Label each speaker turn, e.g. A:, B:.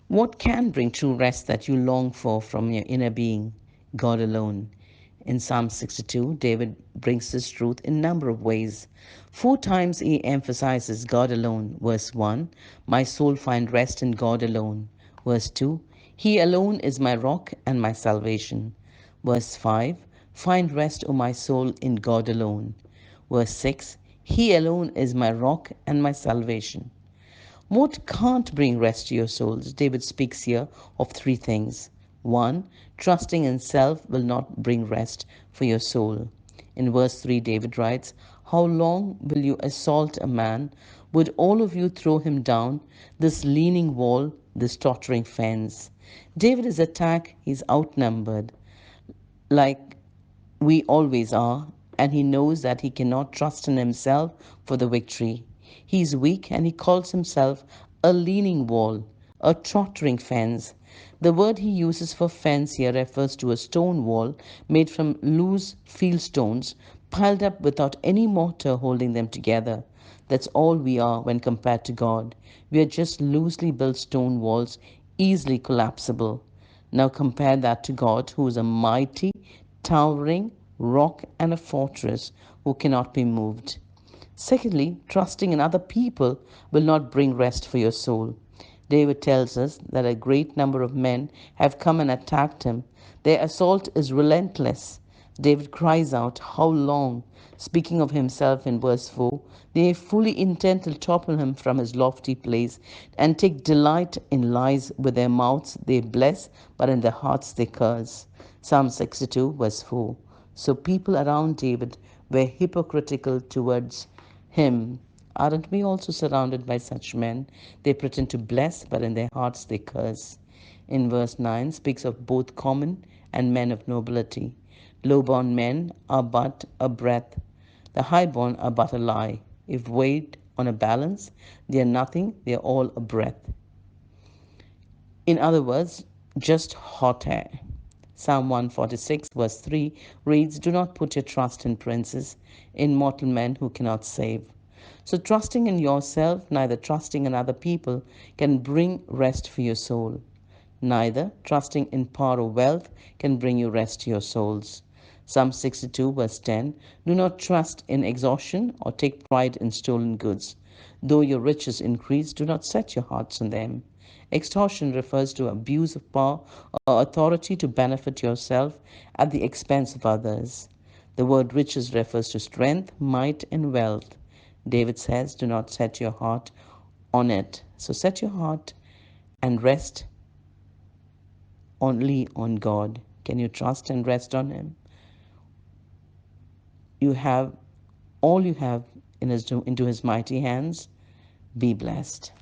A: What can bring true rest that you long for from your inner being? God alone. In Psalm 62, David brings this truth in a number of ways. Four times he emphasizes God alone. Verse 1, my soul find rest in God alone. Verse 2, he alone is my rock and my salvation. Verse 5, find rest, O my soul, in God alone. Verse 6, he alone is my rock and my salvation. What can't bring rest to your souls? David speaks here of three things. One, trusting in self will not bring rest for your soul. In verse 3, David writes, how long will you assault a man? Would all of you throw him down, this leaning wall, this tottering fence? David is attacked, he's outnumbered, like we always are, and he knows that he cannot trust in himself for the victory. He is weak and he calls himself a leaning wall, a tottering fence. The word he uses for fence here refers to a stone wall made from loose field stones piled up without any mortar holding them together. That's all we are when compared to God. We are just loosely built stone walls, easily collapsible. Now compare that to God, who is a mighty, towering rock and a fortress who cannot be moved. Secondly, trusting in other people will not bring rest for your soul. David tells us that a great number of men have come and attacked him. Their assault is relentless. David cries out, how long? Speaking of himself in verse 4, they fully intend to topple him from his lofty place and take delight in lies. With their mouths they bless, but in their hearts they curse. Psalm 62, verse 4. So people around David were hypocritical towards him. Aren't we also surrounded by such men? They pretend to bless, but in their hearts they curse. In verse 9 speaks of both common and men of nobility. Low-born men are but a breath. The high-born are but a lie. If weighed on a balance, they are nothing, they are all a breath. In other words, just hot air. Psalm 146, verse 3 reads, do not put your trust in princes, in mortal men who cannot save. So, trusting in yourself, neither trusting in other people, can bring rest for your soul. Neither trusting in power or wealth can bring you rest to your souls. Psalm 62, verse 10 do not trust in exhaustion or take pride in stolen goods. Though your riches increase, do not set your hearts on them. Extortion refers to abuse of power or authority to benefit yourself at the expense of others. The word riches refers to strength, might, and wealth. David says, do not set your heart on it. So set your heart and rest only on God. Can you trust and rest on Him? You have all you have into His mighty hands. Be blessed.